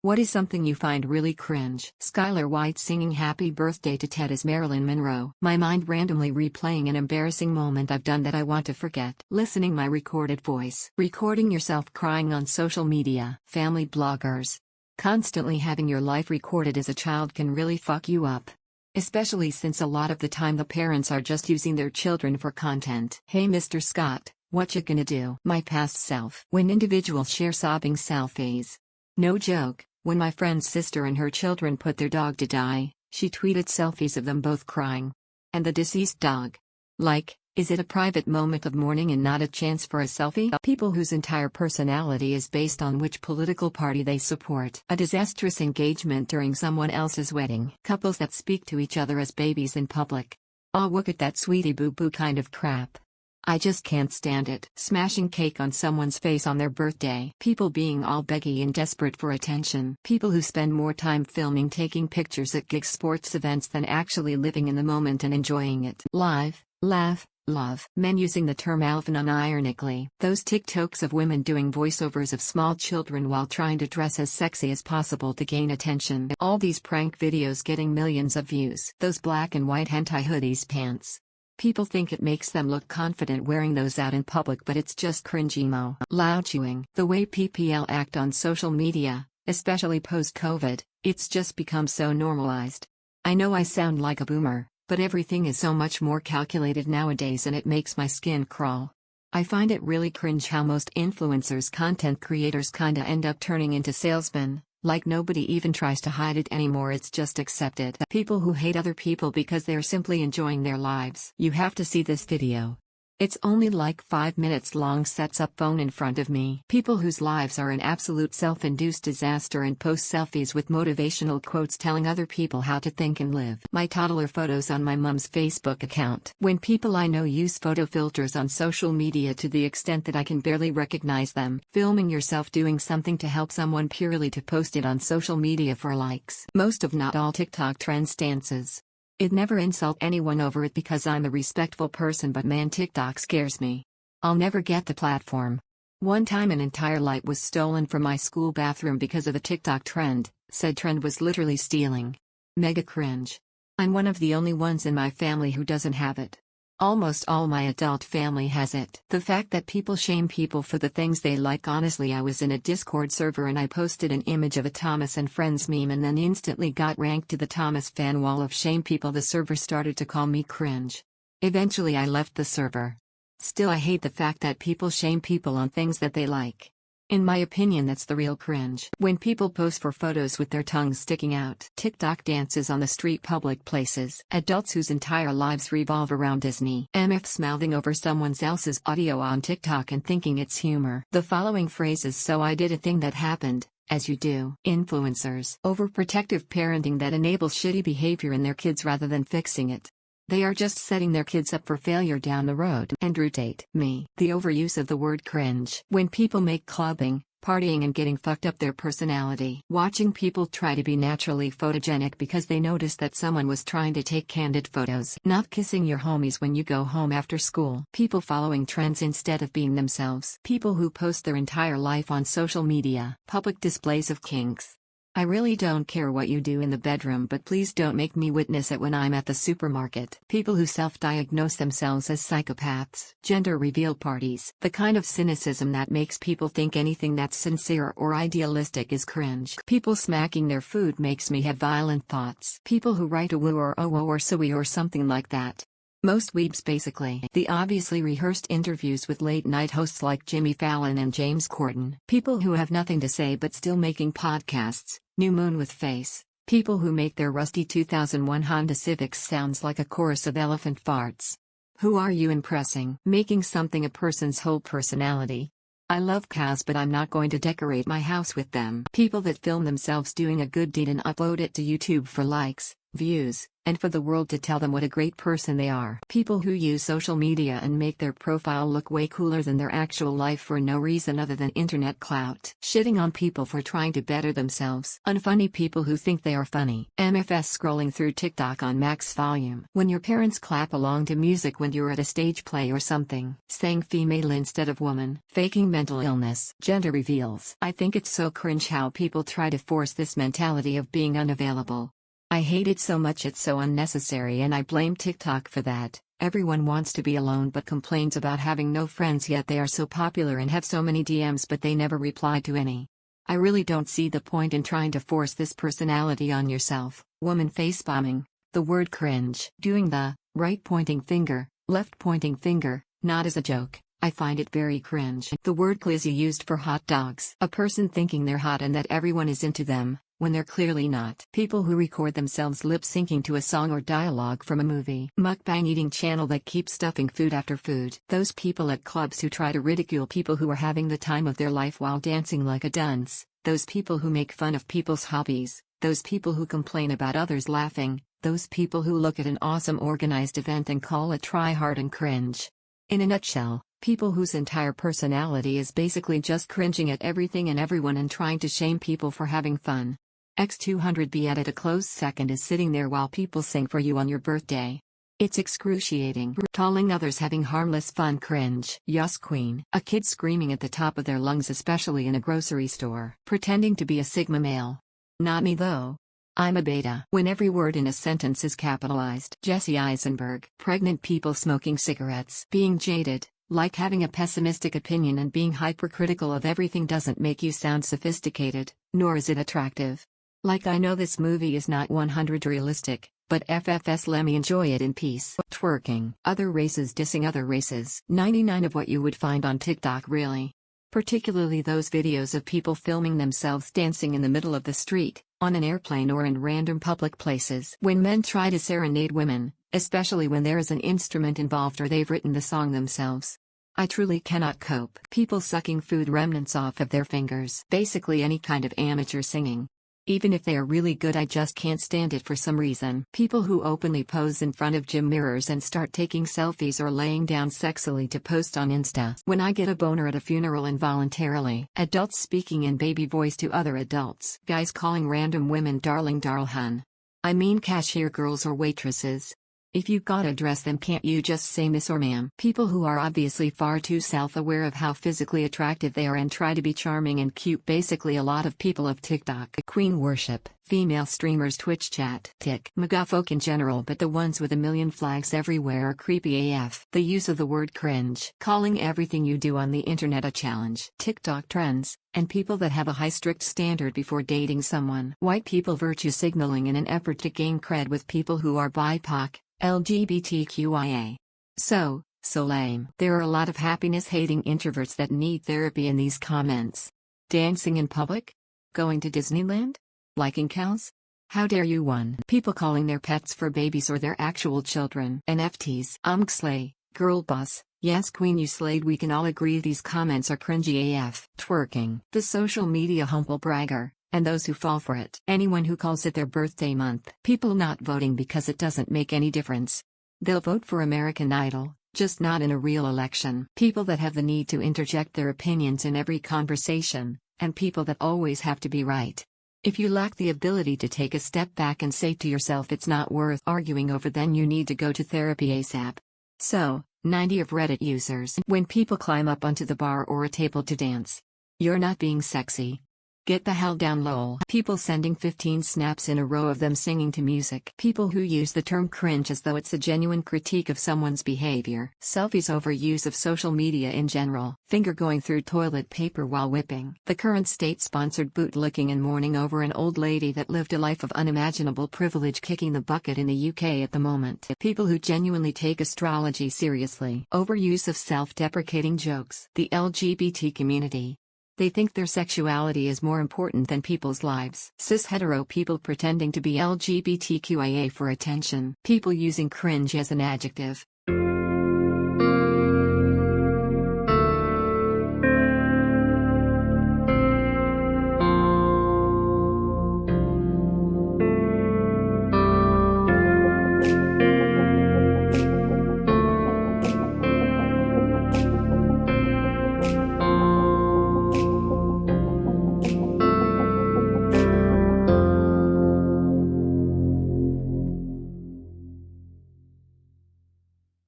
What is something you find really cringe? Skylar White singing happy birthday to Ted as Marilyn Monroe. My mind randomly replaying an embarrassing moment I've done that I want to forget. Listening my recorded voice. Recording yourself crying on social media. Family bloggers. Constantly having your life recorded as a child can really fuck you up. Especially since a lot of the time the parents are just using their children for content. Hey Mr. Scott, what you gonna do? My past self. When individuals share sobbing selfies. No joke. When my friend's sister and her children put their dog to die, she tweeted selfies of them both crying. And the deceased dog. Like, is it a private moment of mourning and not a chance for a selfie? People whose entire personality is based on which political party they support. A disastrous engagement during someone else's wedding. Couples that speak to each other as babies in public. Oh, look at that sweetie boo boo kind of crap. I just can't stand it. Smashing cake on someone's face on their birthday. People being all beggy and desperate for attention. People who spend more time filming taking pictures at gig sports events than actually living in the moment and enjoying it. Live, laugh, love. Men using the term alpha unironically. Those TikToks of women doing voiceovers of small children while trying to dress as sexy as possible to gain attention. All these prank videos getting millions of views. Those black and white hentai hoodies pants. People think it makes them look confident wearing those out in public, but it's just cringe emo. Loud chewing. The way PPL act on social media, especially post-COVID, it's just become so normalized. I know I sound like a boomer, but everything is so much more calculated nowadays and it makes my skin crawl. I find it really cringe how most influencers, content creators kinda end up turning into salesmen. Like nobody even tries to hide it anymore, it's just accepted. People who hate other people because they're simply enjoying their lives. You have to see this video. It's only like 5 minutes long. Sets up phone in front of me. People whose lives are an absolute self-induced disaster and post selfies with motivational quotes telling other people how to think and live. My toddler photos on my mom's Facebook account. When people I know use photo filters on social media to the extent that I can barely recognize them. Filming yourself doing something to help someone purely to post it on social media for likes. Most of not all TikTok trend stances. I'd never insult anyone over it because I'm a respectful person, but man, TikTok scares me. I'll never get the platform. One time an entire light was stolen from my school bathroom because of a TikTok trend. Said trend was literally stealing. Mega cringe. I'm one of the only ones in my family who doesn't have it. Almost all my adult family has it. The fact that people shame people for the things they like. Honestly, I was in a Discord server and I posted an image of a Thomas and Friends meme and then instantly got ranked to the Thomas fan wall of shame people. The server started to call me cringe. Eventually I left the server. Still, I hate the fact that people shame people on things that they like. In my opinion, that's the real cringe. When people pose for photos with their tongues sticking out. TikTok dances on the street, public places. Adults whose entire lives revolve around Disney. MFs mouthing over someone else's audio on TikTok and thinking it's humor. The following phrases: so I did a thing that happened, as you do. Influencers. Overprotective parenting that enables shitty behavior in their kids rather than fixing it. They are just setting their kids up for failure down the road. Andrew Tate. Me. The overuse of the word cringe. When people make clubbing, partying and getting fucked up their personality. Watching people try to be naturally photogenic because they noticed that someone was trying to take candid photos. Not kissing your homies when you go home after school. People following trends instead of being themselves. People who post their entire life on social media. Public displays of kinks. I really don't care what you do in the bedroom, but please don't make me witness it when I'm at the supermarket. People who self-diagnose themselves as psychopaths. Gender reveal parties. The kind of cynicism that makes people think anything that's sincere or idealistic is cringe. People smacking their food makes me have violent thoughts. People who write a woo or oh or sooey or something like that. Most weebs basically. The obviously rehearsed interviews with late-night hosts like Jimmy Fallon and James Corden. People who have nothing to say but still making podcasts. New Moon with Face. People who make their rusty 2001 Honda Civics sounds like a chorus of elephant farts. Who are you impressing? Making something a person's whole personality. I love cows, but I'm not going to decorate my house with them. People that film themselves doing a good deed and upload it to YouTube for likes. views, and for the world to tell them what a great person they are. People who use social media and make their profile look way cooler than their actual life for no reason other than internet clout. Shitting on people for trying to better themselves. Unfunny people who think they are funny. MFS scrolling through TikTok on max volume. When your parents clap along to music when you're at a stage play or something. Saying female instead of woman. Faking mental illness. Gender reveals. I think it's so cringe how people try to force this mentality of being unavailable. I hate it so much, it's so unnecessary, and I blame TikTok for that. Everyone wants to be alone but complains about having no friends, yet they are so popular and have so many DMs but they never reply to any. I really don't see the point in trying to force this personality on yourself. Woman face bombing. The word cringe. Doing the right pointing finger, left pointing finger, not as a joke. I find it very cringe. The word glizzy used for hot dogs. A person thinking they're hot and that everyone is into them, when they're clearly not. People who record themselves lip-syncing to a song or dialogue from a movie. Mukbang eating channel that keeps stuffing food after food. Those people at clubs who try to ridicule people who are having the time of their life while dancing like a dunce. Those people who make fun of people's hobbies. Those people who complain about others laughing. Those people who look at an awesome organized event and call it try hard and cringe. In a nutshell, people whose entire personality is basically just cringing at everything and everyone and trying to shame people for having fun. X200B at a close second is sitting there while people sing for you on your birthday. It's excruciating. Calling others having harmless fun cringe. Yas queen. A kid screaming at the top of their lungs, especially in a grocery store. Pretending to be a sigma male. Not me though. I'm a beta. When every word in a sentence is capitalized. Jesse Eisenberg. Pregnant people smoking cigarettes. Being jaded, like having a pessimistic opinion and being hypercritical of everything, doesn't make you sound sophisticated, nor is it attractive. Like, I know this movie is not 100 realistic, but FFS, let me enjoy it in peace. Twerking. Other races dissing other races. 99 of what you would find on TikTok, really. Particularly those videos of people filming themselves dancing in the middle of the street, on an airplane or in random public places. When men try to serenade women, especially when there is an instrument involved or they've written the song themselves. I truly cannot cope. People sucking food remnants off of their fingers. Basically any kind of amateur singing. Even if they are really good, I just can't stand it for some reason. People who openly pose in front of gym mirrors and start taking selfies or laying down sexily to post on Insta. When I get a boner at a funeral involuntarily. Adults speaking in baby voice to other adults. Guys calling random women darling hun. I mean cashier girls or waitresses. If you gotta address them, can't you just say miss or ma'am? People who are obviously far too self-aware of how physically attractive they are and try to be charming and cute. Basically a lot of people of TikTok. Queen worship. Female streamers Twitch chat. Tick. MAGA folk in general, but the ones with a million flags everywhere are creepy AF. The use of the word cringe. Calling everything you do on the internet a challenge. TikTok trends. And people that have a high strict standard before dating someone. White people virtue signaling in an effort to gain cred with people who are BIPOC. LGBTQIA. So lame. There are a lot of happiness-hating introverts that need therapy in these comments. Dancing in public? Going to Disneyland? Liking cows? How dare you one? People calling their pets for babies or their actual children. NFTs. Slay. Girl boss. Yes queen, you slayed. We can all agree these comments are cringy AF. Twerking. The social media humble bragger. And those who fall for it. Anyone who calls it their birthday month. People not voting because it doesn't make any difference. They'll vote for American Idol, just not in a real election. People that have the need to interject their opinions in every conversation, and people that always have to be right. If you lack the ability to take a step back and say to yourself it's not worth arguing over, then you need to go to therapy ASAP. So, 90 of Reddit users. When people climb up onto the bar or a table to dance. You're not being sexy. Get the hell down lol. People sending 15 snaps in a row of them singing to music. People who use the term cringe as though it's a genuine critique of someone's behavior. Selfies, overuse of social media in general. Finger going through toilet paper while whipping. The current state-sponsored bootlicking and mourning over an old lady that lived a life of unimaginable privilege kicking the bucket in the UK at the moment. People who genuinely take astrology seriously. Overuse of self-deprecating jokes. The LGBT community. They think their sexuality is more important than people's lives. Cis-hetero people pretending to be LGBTQIA for attention. People using cringe as an adjective.